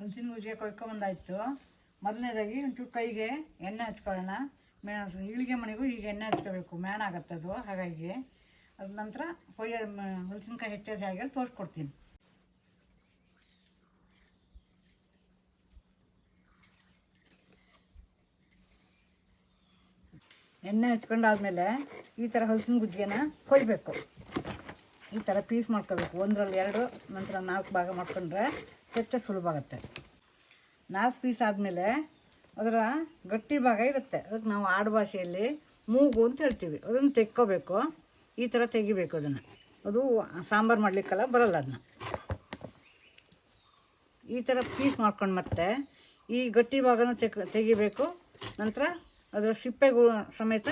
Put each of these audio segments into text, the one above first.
ಹಲಸಿನ ಗುಜ್ಜಿಗೆ ಕೊಯ್ಕೊಂಬಂದಾಯಿತು. ಮೊದಲನೇದಾಗಿ ಒಂಚೂರು ಕೈಗೆ ಎಣ್ಣೆ ಹಚ್ಕೊಳ್ಳೋಣ. ಈಳಿಗೆ ಮನೆಗೂ ಈಗ ಎಣ್ಣೆ ಹಚ್ಕೋಬೇಕು, ಮೇಣ ಆಗುತ್ತೆ ಅದು. ಹಾಗಾಗಿ ಅದ ನಂತರ ಹಲಸಿನಕಾಯಿ ಹೆಚ್ಚೋದು ಹೇಗೆ ತೋರಿಸ್ಕೊಡ್ತೀನಿ. ಎಣ್ಣೆ ಹಚ್ಕೊಂಡಾದ್ಮೇಲೆ ಈ ಥರ ಹಲಸಿನ ಗುಜ್ಜಿಗೆನ ಕೊಯ್ಬೇಕು. ಈ ಥರ ಪೀಸ್ ಮಾಡ್ಕೋಬೇಕು. ಒಂದರಲ್ಲಿ 2 ನಂತರ 4 ಭಾಗ ಮಾಡ್ಕೊಂಡ್ರೆ ಹೆಚ್ಚು ಸುಲಭ ಆಗುತ್ತೆ. 4 ಪೀಸ್ ಆದಮೇಲೆ ಅದರ ಗಟ್ಟಿ ಭಾಗ ಇರುತ್ತೆ, ಅದಕ್ಕೆ ನಾವು ಆಡು ಭಾಷೆಯಲ್ಲಿ ಮೂಗು ಅಂತ ಹೇಳ್ತೀವಿ. ಅದನ್ನು ತೆಕ್ಕೋಬೇಕು. ಈ ಥರ ತೆಗಿಬೇಕು ಅದನ್ನು. ಅದು ಸಾಂಬಾರು ಮಾಡಲಿಕ್ಕೆಲ್ಲ ಬರೋಲ್ಲ. ಅದನ್ನ ಈ ಥರ ಪೀಸ್ ಮಾಡ್ಕೊಂಡು ಮತ್ತೆ ಈ ಗಟ್ಟಿ ಭಾಗನೂ ತೆಗಿಬೇಕು. ನಂತರ ಅದರ ಸಿಪ್ಪೆಗಳು ಸಮೇತ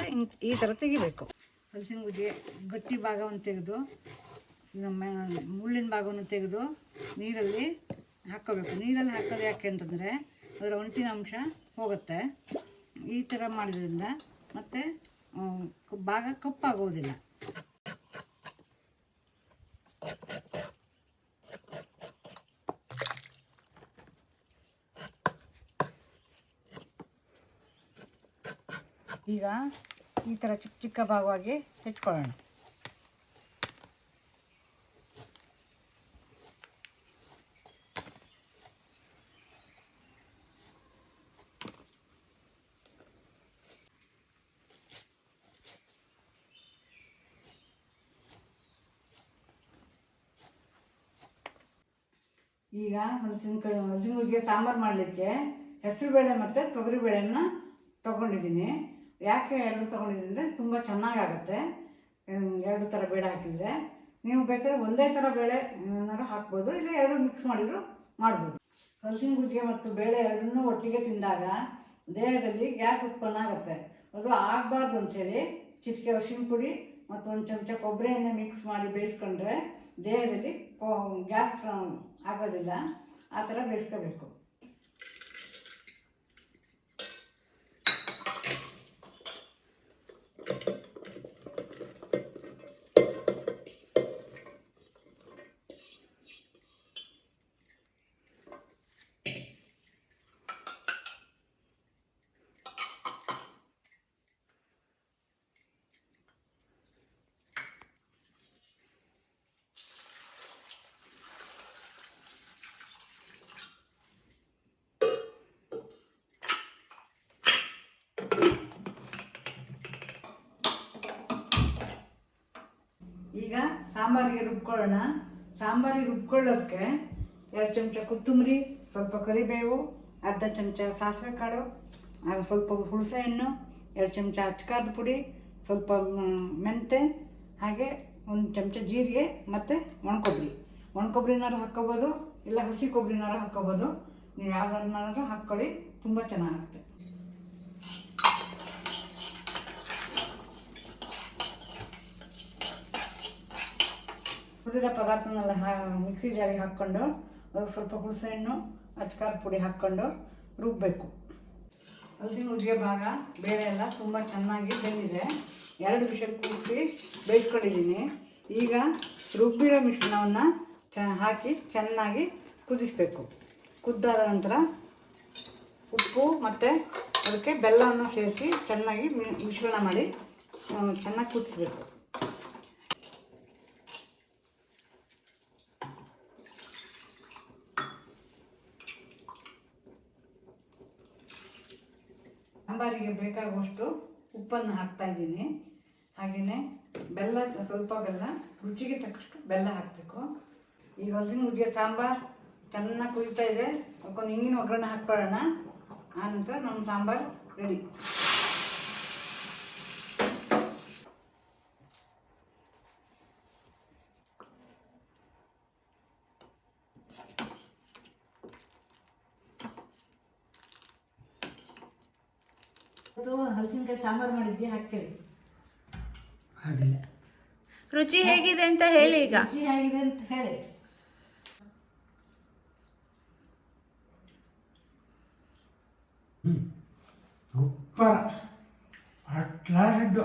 ಈ ಥರ ತೆಗಿಬೇಕು. ಹಲಸಿನ ಗುಜ್ಜಿಗೆ ಗಟ್ಟಿ ಭಾಗವನ್ನು ತೆಗೆದು ಮುಳ್ಳಿನ ಭಾಗವನ್ನು ತೆಗೆದು ನೀರಲ್ಲಿ ಹಾಕ್ಕೋಬೇಕು. ನೀರಲ್ಲಿ ಹಾಕೋದು ಯಾಕೆ ಅಂತಂದರೆ ಅದರ ಅಂಟಿನ ಅಂಶ ಹೋಗುತ್ತೆ. ಈ ಥರ ಮಾಡೋದ್ರಿಂದ ಮತ್ತು ಭಾಗ ಕಪ್ಪಾಗೋದಿಲ್ಲ. ಈಗ ಈ ಥರ ಚಿಕ್ಕ ಚಿಕ್ಕ ಭಾಗವಾಗಿ ಹೆಚ್ಕೊಳ್ಳೋಣ. ಈಗ ಹಲಸಿನ ಗುಜ್ಜಿಗೆ ಸಾಂಬಾರು ಮಾಡಲಿಕ್ಕೆ ಹೆಸರುಬೇಳೆ ಮತ್ತು ತೊಗರಿಬೇಳೆನ ತೊಗೊಂಡಿದ್ದೀನಿ. ಯಾಕೆ 2 ತೊಗೊಂಡಿದ್ದೀನಿ ಅಂದರೆ ತುಂಬ ಚೆನ್ನಾಗಾಗುತ್ತೆ 2 ಥರ ಬೇಳೆ ಹಾಕಿದರೆ. ನೀವು ಬೇಕಾದ್ರೆ ಒಂದೇ ಥರ ಬೇಳೆ ಏನಾದ್ರು ಹಾಕ್ಬೋದು, ಇಲ್ಲ 2 ಮಿಕ್ಸ್ ಮಾಡಿದರೂ ಮಾಡ್ಬೋದು. ಹಲಸಿನ ಗುಜ್ಜಿಗೆ ಮತ್ತು ಬೇಳೆ 2 ಒಟ್ಟಿಗೆ ತಿಂದಾಗ ದೇಹದಲ್ಲಿ ಗ್ಯಾಸ್ ಉತ್ಪನ್ನ ಆಗುತ್ತೆ. ಅದು ಆಗಬಾರ್ದು ಅಂಥೇಳಿ ಚಿಟಿಕೆ ಅರಿಶಿನ ಪುಡಿ ಮತ್ತು 1 ಚಮಚ ಕೊಬ್ಬರಿ ಎಣ್ಣೆ ಮಿಕ್ಸ್ ಮಾಡಿ ಬೇಯಿಸ್ಕೊಂಡ್ರೆ ದೇಹದಲ್ಲಿ ಗ್ಯಾಸ್ ಆಗೋದಿಲ್ಲ. ಆ ಥರ ಬೇಯಿಸ್ಕೋಬೇಕು. ಈಗ ಸಾಂಬಾರಿಗೆ ರುಬ್ಕೊಳ್ಳೋಣ. ಸಾಂಬಾರಿಗೆ ರುಬ್ಕೊಳ್ಳೋದಕ್ಕೆ 2 ಚಮಚ ಕೊತ್ತಂಬರಿ, ಸ್ವಲ್ಪ ಕರಿಬೇವು, ಅರ್ಧ ಚಮಚ ಸಾಸಿವೆ ಕಾಳು, ಸ್ವಲ್ಪ ಹುಣಸೆ ಹಣ್ಣು, 2 ಚಮಚ ಅಚ್ಕಾರದ ಪುಡಿ, ಸ್ವಲ್ಪ ಮೆಂತೆ, ಹಾಗೆ 1 ಚಮಚ ಜೀರಿಗೆ ಮತ್ತು ಒಣಕೊಬ್ಬರಿನಾರು ಹಾಕ್ಕೋಬೋದು, ಇಲ್ಲ ಹಸಿ ಕೊಬ್ಬರಿನಾರು ಹಾಕ್ಕೋಬೋದು. ನೀವು ಯಾವುದನ್ನಾದ್ರೂ ಹಾಕ್ಕೊಳ್ಳಿ, ತುಂಬ ಚೆನ್ನಾಗುತ್ತೆ. ಕುದಿರೋ ಪದಾರ್ಥನೆಲ್ಲ ಮಿಕ್ಸಿ ಜಾರಿಗೆ ಹಾಕ್ಕೊಂಡು ಅದು ಸ್ವಲ್ಪ ಹುಣಸೆ ಹಣ್ಣು, ಅಚ್ಕಾರದ ಪುಡಿ ಹಾಕ್ಕೊಂಡು ರುಬ್ಬಬೇಕು. ಹಲಸಿನ ಗುಜ್ಜಿಗೆ ಭಾಗ ಬೇಳೆ ಎಲ್ಲ ತುಂಬ ಚೆನ್ನಾಗಿ ಬೆಂದಿದೆ. 2 ವಿಷಲ್ ಕೂಗಿಸಿ ಬೇಯಿಸ್ಕೊಂಡಿದ್ದೀನಿ. ಈಗ ರುಬ್ಬಿರೋ ಮಿಶ್ರಣವನ್ನು ಹಾಕಿ ಚೆನ್ನಾಗಿ ಕುದಿಸಬೇಕು. ಕುದ್ದಾದ ನಂತರ ಉಪ್ಪು ಮತ್ತು ಅದಕ್ಕೆ ಬೆಲ್ಲವನ್ನು ಸೇರಿಸಿ ಚೆನ್ನಾಗಿ ಮಿಶ್ರಣ ಮಾಡಿ ಚೆನ್ನಾಗಿ ಕುದಿಸ್ಬೇಕು. ಸಾಂಬಾರಿಗೆ ಬೇಕಾಗುವಷ್ಟು ಉಪ್ಪನ್ನು ಹಾಕ್ತಾಯಿದ್ದೀನಿ. ಹಾಗೆಯೇ ಸ್ವಲ್ಪ ಬೆಲ್ಲ, ರುಚಿಗೆ ತಕ್ಕಷ್ಟು ಬೆಲ್ಲ ಹಾಕಬೇಕು. ಈಗ ಹಲಸಿನ ಗುಜ್ಜಿಗೆ ಸಾಂಬಾರು ಚೆನ್ನಾಗಿ ಕುದೀತಾ ಇದೆ. ಅದಕ್ಕೊಂದು ಹಿಂಗಿನ ಒಗ್ಗರಣೆ ಹಾಕ್ಕೊಳ್ಳೋಣ. ಆನಂತರ ನಮ್ಮ ಸಾಂಬಾರು ರೆಡಿ. ಹಲಸಿನಕಾಯಿ ಸಾಂಬಾರು ಮಾಡಿದ್ದೆ, ಹಾಕ್ತೀರಿ. ರುಚಿ ಹೇಗಿದೆ ಅಂತ ಹೇಳಿ. ಈಗ ರುಚಿ ಹೇಗಿದೆ ಅಂತ ಹೇಳಿ. ಸೂಪರ್, ಅಟ್ಲಾಡ್.